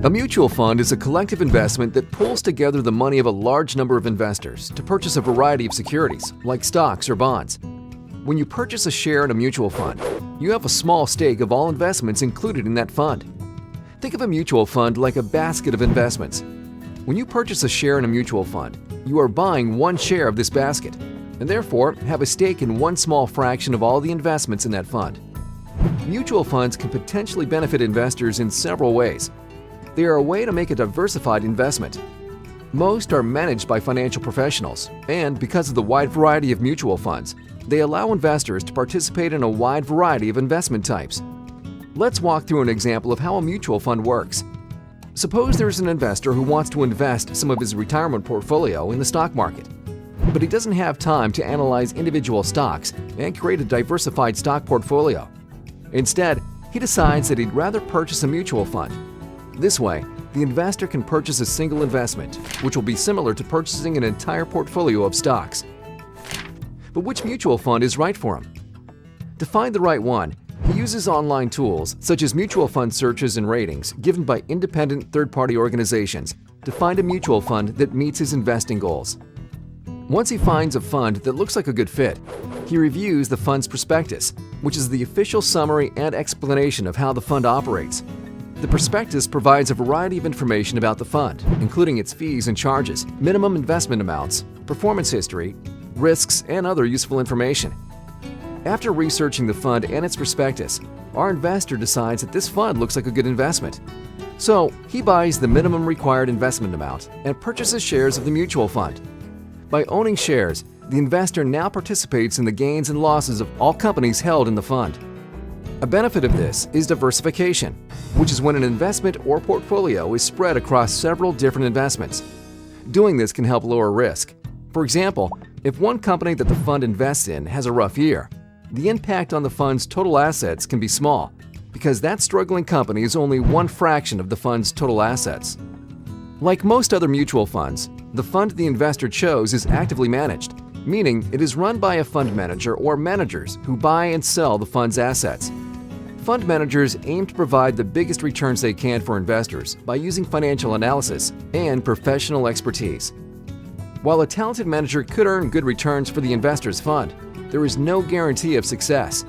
A mutual fund is a collective investment that pulls together the money of a large number of investors to purchase a variety of securities, like stocks or bonds. When you purchase a share in a mutual fund, you have a small stake of all investments included in that fund. Think of a mutual fund like a basket of investments. When you purchase a share in a mutual fund, you are buying one share of this basket, and therefore have a stake in one small fraction of all the investments in that fund. Mutual funds can potentially benefit investors in several ways. They are a way to make a diversified investment. Most are managed by financial professionals, and because of the wide variety of mutual funds, they allow investors to participate in a wide variety of investment types. Let's walk through an example of how a mutual fund works. Suppose there's an investor who wants to invest some of his retirement portfolio in the stock market, but he doesn't have time to analyze individual stocks and create a diversified stock portfolio. Instead, he decides that he'd rather purchase a mutual fund. This way, the investor can purchase a single investment, which will be similar to purchasing an entire portfolio of stocks. But which mutual fund is right for him? To find the right one, he uses online tools such as mutual fund searches and ratings given by independent third-party organizations to find a mutual fund that meets his investing goals. Once he finds a fund that looks like a good fit, he reviews the fund's prospectus, which is the official summary and explanation of how the fund operates. The prospectus provides a variety of information about the fund, including its fees and charges, minimum investment amounts, performance history, risks, and other useful information. After researching the fund and its prospectus, our investor decides that this fund looks like a good investment. So, he buys the minimum required investment amount and purchases shares of the mutual fund. By owning shares, the investor now participates in the gains and losses of all companies held in the fund. A benefit of this is diversification, which is when an investment or portfolio is spread across several different investments. Doing this can help lower risk. For example, if one company that the fund invests in has a rough year, the impact on the fund's total assets can be small, because that struggling company is only one fraction of the fund's total assets. Like most other mutual funds, the fund the investor chose is actively managed, meaning it is run by a fund manager or managers who buy and sell the fund's assets. Fund managers aim to provide the biggest returns they can for investors by using financial analysis and professional expertise. While a talented manager could earn good returns for the investor's fund, there is no guarantee of success.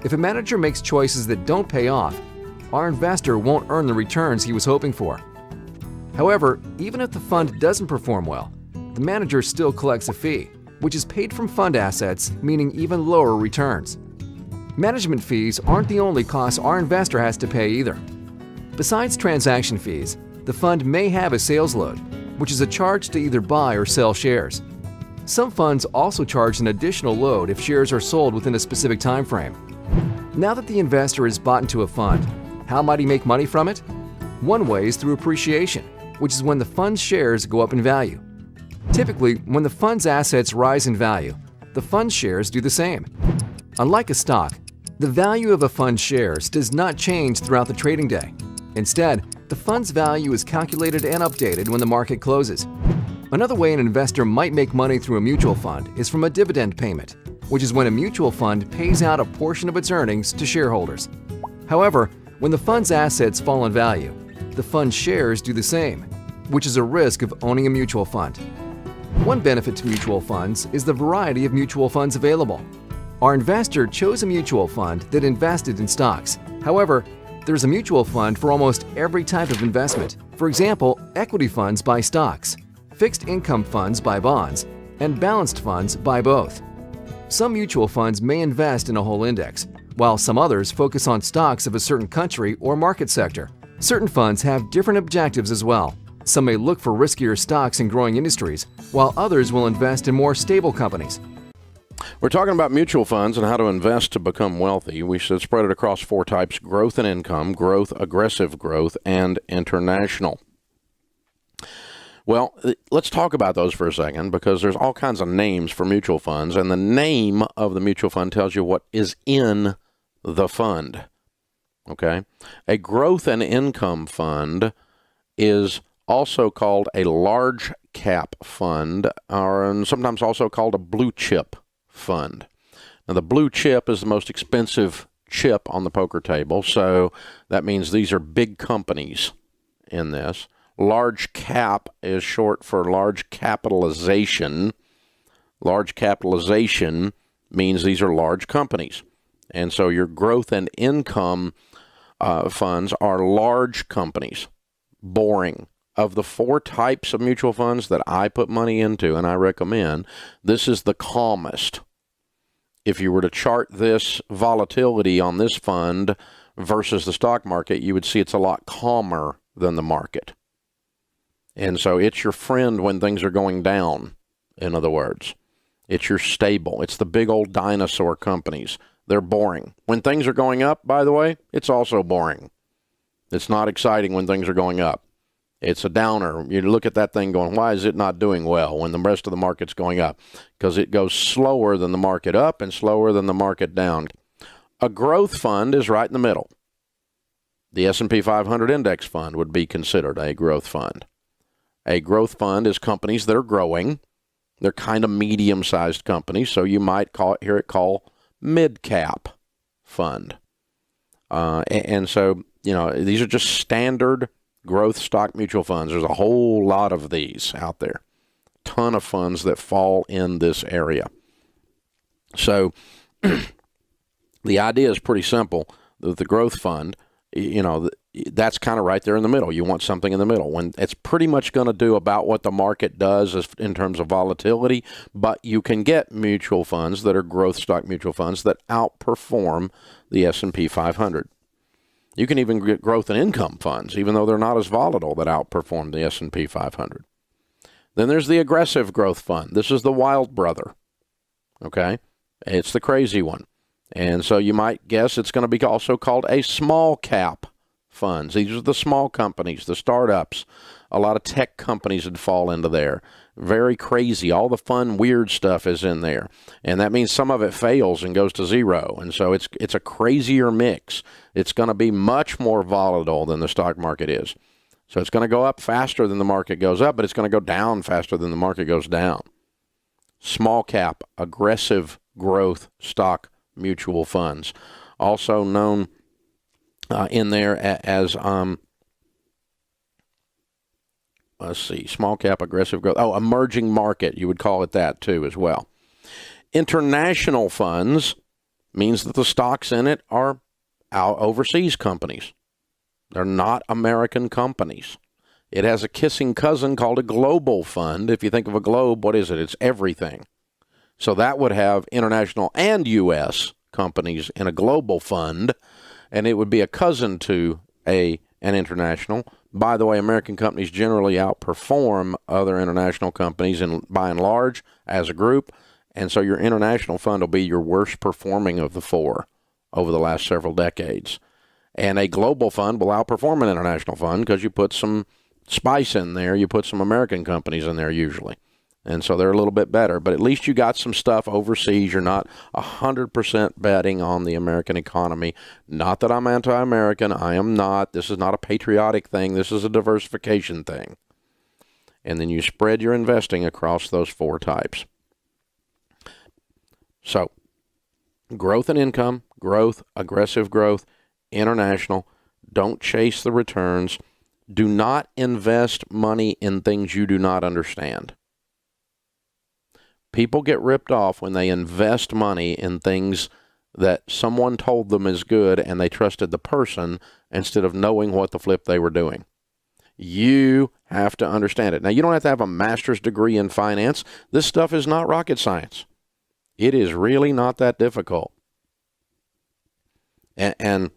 If a manager makes choices that don't pay off, our investor won't earn the returns he was hoping for. However, even if the fund doesn't perform well, the manager still collects a fee, which is paid from fund assets, meaning even lower returns. Management fees aren't the only costs our investor has to pay either. Besides transaction fees, the fund may have a sales load, which is a charge to either buy or sell shares. Some funds also charge an additional load if shares are sold within a specific time frame. Now that the investor is bought into a fund, how might he make money from it? One way is through appreciation, which is when the fund's shares go up in value. Typically, when the fund's assets rise in value, the fund's shares do the same. Unlike a stock, the value of a fund's shares does not change throughout the trading day. Instead, the fund's value is calculated and updated when the market closes. Another way an investor might make money through a mutual fund is from a dividend payment, which is when a mutual fund pays out a portion of its earnings to shareholders. However, when the fund's assets fall in value, the fund's shares do the same, which is a risk of owning a mutual fund. One benefit to mutual funds is the variety of mutual funds available. Our investor chose a mutual fund that invested in stocks. However, there's a mutual fund for almost every type of investment. For example, equity funds buy stocks, fixed income funds buy bonds, and balanced funds buy both. Some mutual funds may invest in a whole index, while some others focus on stocks of a certain country or market sector. Certain funds have different objectives as well. Some may look for riskier stocks in growing industries, while others will invest in more stable companies. We're talking about mutual funds and how to invest to become wealthy. We should spread it across four types: growth and income, growth, aggressive growth, and international. Well, let's talk about those for a second, because there's all kinds of names for mutual funds, and the name of the mutual fund tells you what is in the fund. Okay? A growth and income fund is also called a large cap fund, or sometimes also called a blue chip fund. Now, the blue chip is the most expensive chip on the poker table, so that means these are big companies, in this. Large cap is short for large capitalization. Large capitalization means these are large companies. And so your growth and income funds are large companies. Boring. Of the 4 types of mutual funds that I put money into and I recommend, this is the calmest. If you were to chart this volatility on this fund versus the stock market, you would see it's a lot calmer than the market. And so it's your friend when things are going down, in other words. It's your stable. It's the big old dinosaur companies. They're boring. When things are going up, by the way, it's also boring. It's not exciting when things are going up. It's a downer. You look at that thing going, why is it not doing well when the rest of the market's going up? Because it goes slower than the market up and slower than the market down. A growth fund is right in the middle. The S&P 500 index fund would be considered a growth fund. A growth fund is companies that are growing. They're kind of medium-sized companies, so you might hear it called mid-cap fund. And so, these are just standard growth stock mutual funds. There's a whole lot of these out there. Ton of funds that fall in this area. So the idea is pretty simple. The growth fund, that's kind of right there in the middle. You want something in the middle when it's pretty much going to do about what the market does in terms of volatility, but you can get mutual funds that are growth stock mutual funds that outperform the S&P 500. You can even get growth and income funds, even though they're not as volatile, that outperform the S&P 500. Then there's the aggressive growth fund. This is the wild brother, okay? It's the crazy one. And so you might guess it's going to be also called a small cap funds. These are the small companies, the startups. A lot of tech companies would fall into there. Very crazy. All the fun, weird stuff is in there. And that means some of it fails and goes to zero. And so it's a crazier mix. It's going to be much more volatile than the stock market is. So it's going to go up faster than the market goes up, but it's going to go down faster than the market goes down. Small cap, aggressive growth stock mutual funds. Also known in there as let's see, small cap, aggressive growth. Oh, emerging market, you would call it that too as well. International funds means that the stocks in it are overseas companies. They're not American companies. It has a kissing cousin called a global fund. If you think of a globe, what is it? It's everything. So that would have international and U.S. companies in a global fund, and it would be a cousin to an international. By the way, American companies generally outperform other international companies by and large as a group, and so your international fund will be your worst performing of the 4 over the last several decades. And a global fund will outperform an international fund because you put some spice in there, you put some American companies in there usually. And so they're a little bit better, but at least you got some stuff overseas. You're not 100% betting on the American economy. Not that I'm anti-American. I am not. This is not a patriotic thing. This is a diversification thing. And then you spread your investing across those 4 types. So growth and income, growth, aggressive growth, international. Don't chase the returns. Do not invest money in things you do not understand. People get ripped off when they invest money in things that someone told them is good and they trusted the person instead of knowing what the flip they were doing. You have to understand it. Now, you don't have to have a master's degree in finance. This stuff is not rocket science. It is really not that difficult. And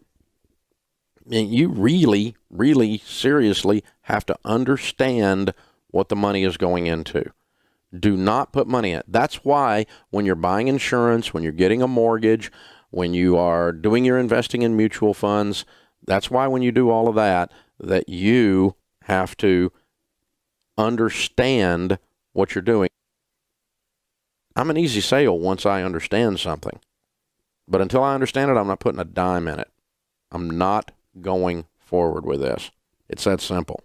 you really, really seriously have to understand what the money is going into. Do not put money in it. That's why when you're buying insurance, when you're getting a mortgage, when you are doing your investing in mutual funds, that's why when you do all of that, that you have to understand what you're doing. I'm an easy sale once I understand something. But until I understand it, I'm not putting a dime in it. I'm not going forward with this. It's that simple.